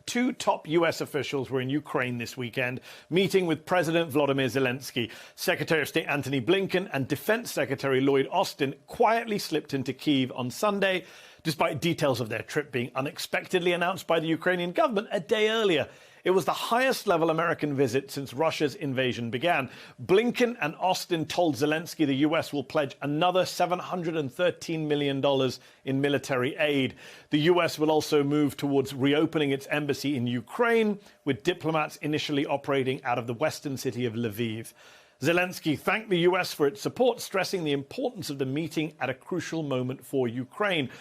Two top U.S. officials were in Ukraine this weekend, meeting with President Volodymyr Zelensky. Secretary of State Antony Blinken and Defense Secretary Lloyd Austin quietly slipped into Kyiv on Sunday, despite details of their trip being unexpectedly announced by the Ukrainian government a day earlier. It was the highest-level American visit since Russia's invasion began. Blinken and Austin told Zelensky the U.S. will pledge another $713 million in military aid. The U.S. will also move towards reopening its embassy in Ukraine, with diplomats initially operating out of the western city of Lviv. Zelensky thanked the U.S. for its support, stressing the importance of the meeting at a crucial moment for Ukraine.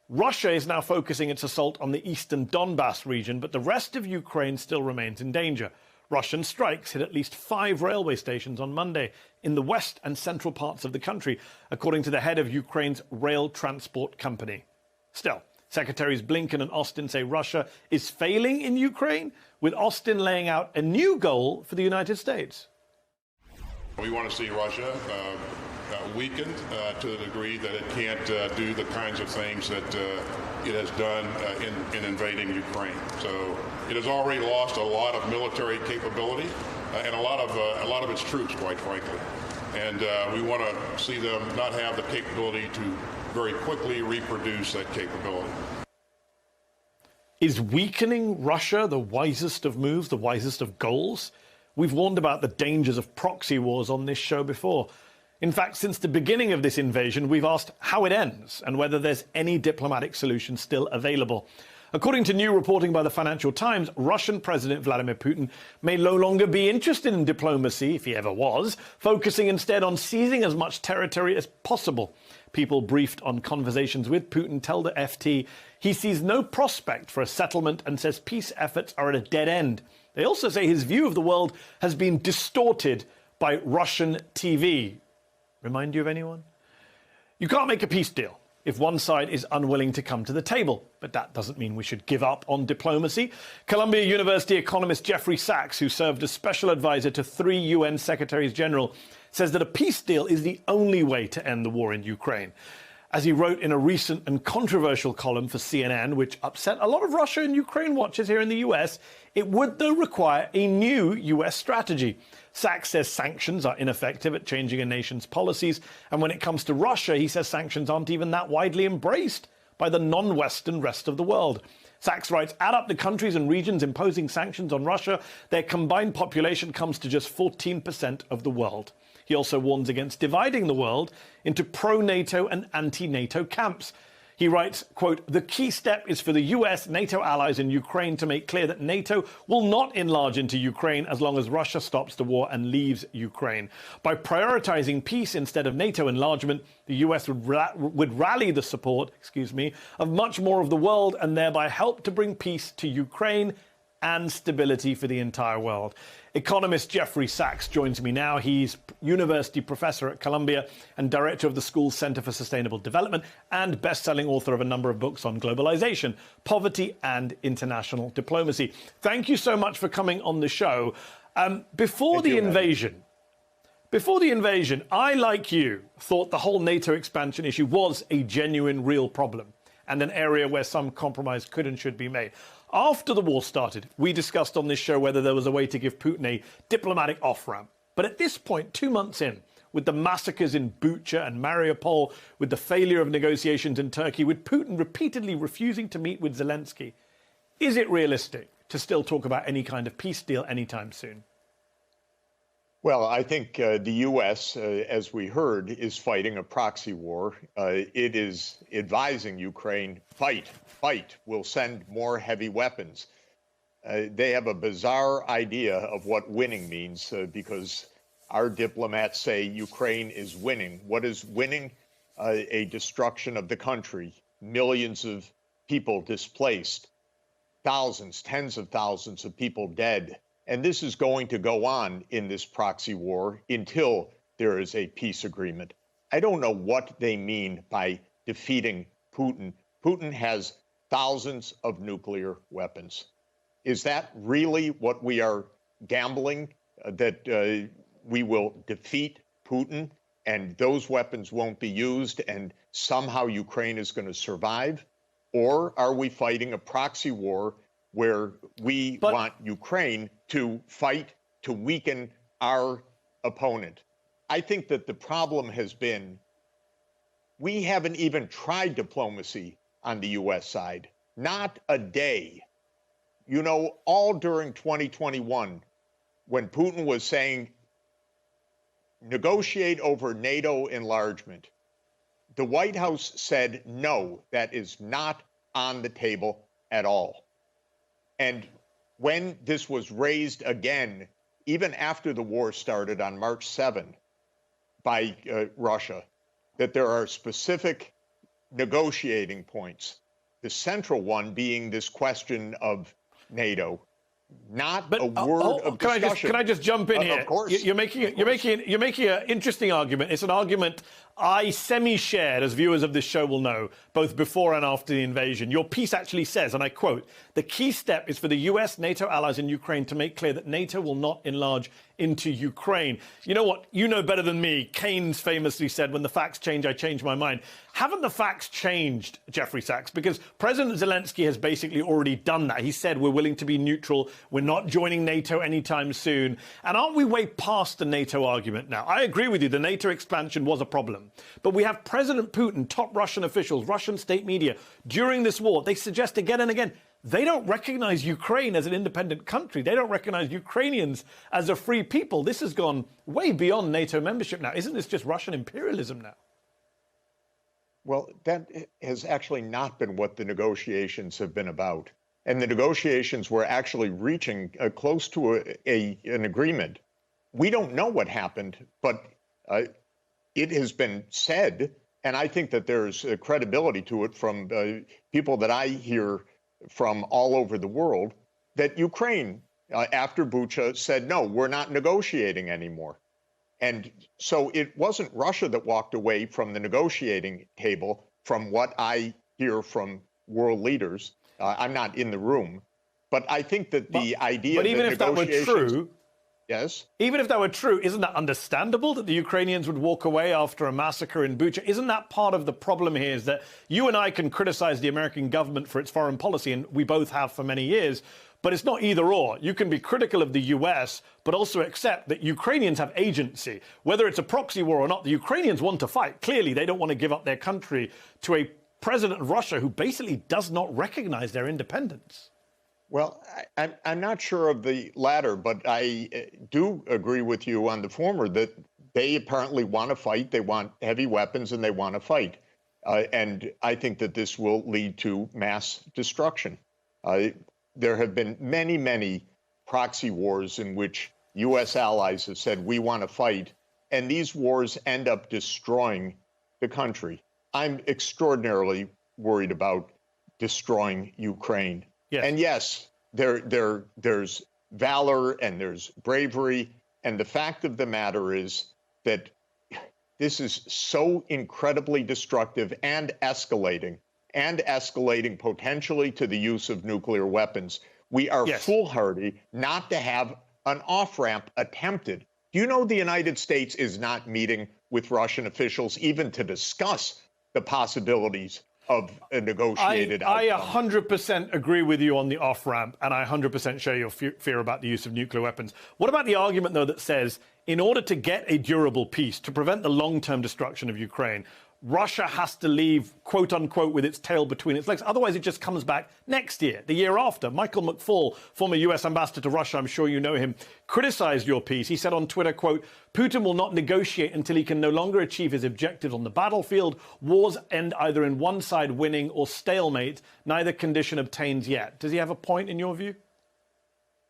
Russia is now focusing its assault on the eastern Donbas region, but the rest of Ukraine still remains in danger. Russian strikes hit at least 5 railway stations on Monday in the west and central parts of the country, according to the head of Ukraine's rail transport company. Still, Secretaries Blinken and Austin say Russia is failing in Ukraine, with Austin laying out a new goal for the United States. We want to see Russia weakened to the degree that it can't do the kinds of things that it has done in invading Ukraine. So it has already lost a lot of military capability and a lot of its troops, quite frankly. And we want to see them not have the capability to very quickly reproduce that capability. Is weakening Russia the wisest of moves, the wisest of goals? We've warned about the dangers of proxy wars on this show before. In fact, since the beginning of this invasion, we've asked how it ends and whether there's any diplomatic solution still available. According to new reporting by the Financial Times, Russian President Vladimir Putin may no longer be interested in diplomacy, if he ever was, focusing instead on seizing as much territory as possible. People briefed on conversations with Putin tell the FT he sees no prospect for a settlement and says peace efforts are at a dead end. They also say his view of the world has been distorted by Russian TV. Remind you of anyone? You can't make a peace deal if one side is unwilling to come to the table. But that doesn't mean we should give up on diplomacy. Columbia University economist Jeffrey Sachs, who served as special advisor to 3 UN Secretaries General, says that a peace deal is the only way to end the war in Ukraine. As he wrote in a recent and controversial column for CNN, which upset a lot of Russia and Ukraine watchers here in the US, it would, though, require a new US strategy. Sachs says sanctions are ineffective at changing a nation's policies, and when it comes to Russia, he says sanctions aren't even that widely embraced by the non-Western rest of the world. Sachs writes, add up the countries and regions imposing sanctions on Russia, their combined population comes to just 14% of the world. He also warns against dividing the world into pro-NATO and anti-NATO camps. He writes, quote, the key step is for the US, NATO allies in Ukraine to make clear that NATO will not enlarge into Ukraine as long as Russia stops the war and leaves Ukraine. By prioritizing peace instead of NATO enlargement, the US would rally the support, of much more of the world and thereby help to bring peace to Ukraine and stability for the entire world. Economist Jeffrey Sachs joins me now. He's university professor at Columbia and director of the school's Center for Sustainable Development and best-selling author of a number of books on globalization, poverty, and international diplomacy. Thank you so much for coming on the show. Before the invasion, I, like you, thought the whole NATO expansion issue was a genuine, real problem and an area where some compromise could and should be made. After the war started, we discussed on this show whether there was a way to give Putin a diplomatic off-ramp. But at this point, 2 months in, with the massacres in Bucha and Mariupol, with the failure of negotiations in Turkey, with Putin repeatedly refusing to meet with Zelensky, is it realistic to still talk about any kind of peace deal anytime soon? Well, I think the U.S., as we heard, is fighting a proxy war. It is advising Ukraine, fight, we'll send more heavy weapons. They have a bizarre idea of what winning means because our diplomats say Ukraine is winning. What is winning? A destruction of the country, millions of people displaced, thousands, tens of thousands of people dead. And this is going to go on in this proxy war until there is a peace agreement. I don't know what they mean by defeating Putin. Putin has thousands of nuclear weapons. Is that really what we are gambling, that we will defeat Putin and those weapons won't be used and somehow Ukraine is going to survive? Or are we fighting a proxy war where we want Ukraine to fight to weaken our opponent. I think that the problem has been we haven't even tried diplomacy on the U.S. side, not a day. You know, all during 2021, when Putin was saying, negotiate over NATO enlargement, the White House said, no, that is not on the table at all. And when this was raised again, even after the war started on March 7 by Russia, that there are specific negotiating points, the central one being this question of NATO. Not a word of discussion. Can I just jump in here? Of course. You're making an interesting argument. It's an argument I semi-shared, as viewers of this show will know, both before and after the invasion. Your piece actually says, and I quote, "The key step is for the US, NATO allies in Ukraine to make clear that NATO will not enlarge into Ukraine." You know what? You know better than me. Keynes famously said, when the facts change, I change my mind. Haven't the facts changed, Jeffrey Sachs? Because President Zelensky has basically already done that. He said, we're willing to be neutral. We're not joining NATO anytime soon. And aren't we way past the NATO argument now? I agree with you. The NATO expansion was a problem. But we have President Putin, top Russian officials, Russian state media, during this war, they suggest again and again, they don't recognize Ukraine as an independent country. They don't recognize Ukrainians as a free people. This has gone way beyond NATO membership now. Isn't this just Russian imperialism now? Well, that has actually not been what the negotiations have been about. And the negotiations were actually reaching close to an agreement. We don't know what happened, but it has been said, and I think that there's credibility to it from people that I hear from all over the world, that Ukraine, after Bucha, said, no, we're not negotiating anymore. And so it wasn't Russia that walked away from the negotiating table, from what I hear from world leaders. I'm not in the room. But I think that the idea but even that if that were true, yes, even if that were true, isn't that understandable that the Ukrainians would walk away after a massacre in Bucha? Isn't that part of the problem here, is that you and I can criticize the American government for its foreign policy, and we both have for many years, but it's not either or. You can be critical of the US, but also accept that Ukrainians have agency. Whether it's a proxy war or not, the Ukrainians want to fight. Clearly, they don't want to give up their country to a president of Russia who basically does not recognize their independence. Well, I'm not sure of the latter, but I do agree with you on the former, that they apparently want to fight. They want heavy weapons and they want to fight. And I think that this will lead to mass destruction. There have been many, many proxy wars in which U.S. allies have said, we want to fight. And these wars end up destroying the country. I'm extraordinarily worried about destroying Ukraine. Yes. And yes, there's valor and there's bravery. And the fact of the matter is that this is so incredibly destructive and escalating potentially to the use of nuclear weapons. We are foolhardy not to have an off-ramp attempted. Do you know the United States is not meeting with Russian officials even to discuss the possibilities of a negotiated outcome? I 100% agree with you on the off-ramp, and I 100% share your fear about the use of nuclear weapons. What about the argument, though, that says in order to get a durable peace, to prevent the long-term destruction of Ukraine, Russia has to leave, quote unquote, with its tail between its legs. Otherwise, it just comes back next year, the year after. Michael McFaul, former US ambassador to Russia, I'm sure you know him, criticized your piece. He said on Twitter, quote, Putin will not negotiate until he can no longer achieve his objectives on the battlefield. Wars end either in one side winning or stalemate. Neither condition obtains yet. Does he have a point in your view?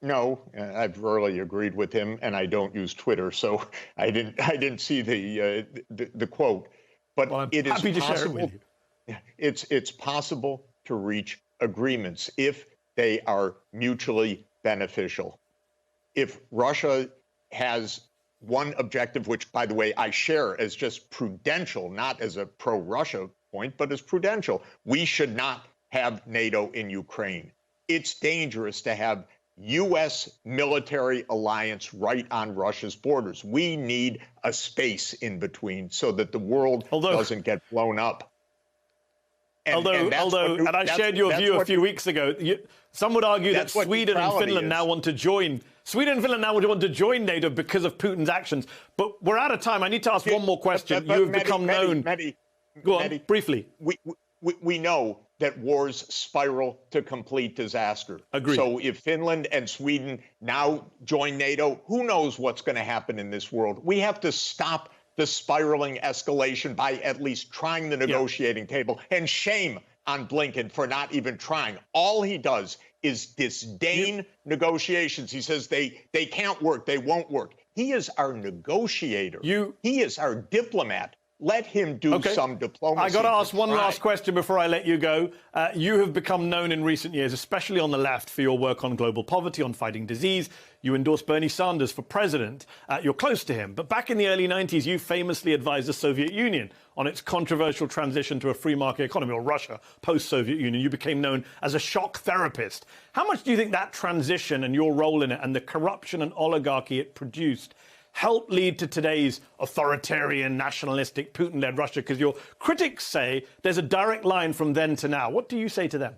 No, I've rarely agreed with him, and I don't use Twitter, so I didn't see the quote. But well, it is happy to possible, share it with you. It's possible to reach agreements if they are mutually beneficial. If Russia has one objective, which, by the way, I share as just prudential, not as a pro-Russia point, but as prudential, we should not have NATO in Ukraine. It's dangerous to have U.S. military alliance right on Russia's borders. We need a space in between so that the world doesn't get blown up. And and I shared your view a few weeks ago. Some would argue that Sweden and Finland now want to join. Sweden and Finland now want to join NATO because of Putin's actions. But we're out of time. I need to ask one more question. You've become known. Go on, briefly. We know that wars spiral to complete disaster. Agreed. So if Finland and Sweden now join NATO, who knows what's going to happen in this world? We have to stop the spiraling escalation by at least trying the negotiating table. And shame on Blinken for not even trying. All he does is disdain negotiations. He says they can't work, they won't work. He is our negotiator. He is our diplomat. Let him do some diplomacy. I got to ask one last question before I let you go. You have become known in recent years, especially on the left, for your work on global poverty, on fighting disease. You endorsed Bernie Sanders for president. You're close to him. But back in the early 90s, you famously advised the Soviet Union on its controversial transition to a free market economy, or Russia, post-Soviet Union. You became known as a shock therapist. How much do you think that transition and your role in it and the corruption and oligarchy it produced help lead to today's authoritarian, nationalistic, Putin-led Russia? Because your critics say there's a direct line from then to now. What do you say to them?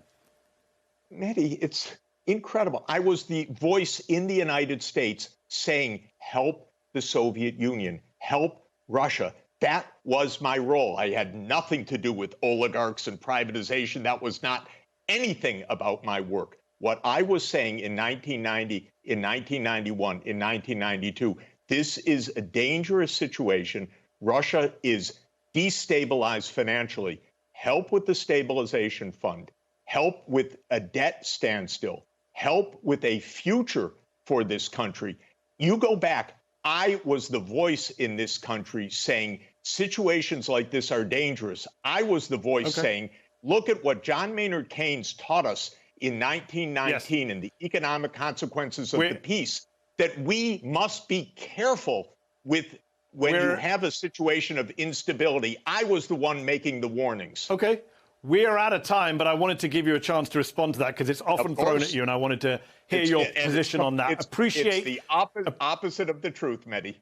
Mehdi, it's incredible. I was the voice in the United States saying, help the Soviet Union, help Russia. That was my role. I had nothing to do with oligarchs and privatization. That was not anything about my work. What I was saying in 1990, in 1991, in 1992, this is a dangerous situation. Russia is destabilized financially. Help with the stabilization fund. Help with a debt standstill. Help with a future for this country. You go back, I was the voice in this country saying situations like this are dangerous. I was the voice saying, look at what John Maynard Keynes taught us in 1919 and the economic consequences of the peace. That we must be careful with when you have a situation of instability. I was the one making the warnings. Okay. We are out of time, but I wanted to give you a chance to respond to that because it's often thrown at you, and I wanted to hear your position on that. It's the opposite of the truth, Mehdi.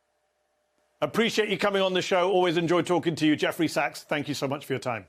Appreciate you coming on the show. Always enjoy talking to you. Jeffrey Sachs, thank you so much for your time.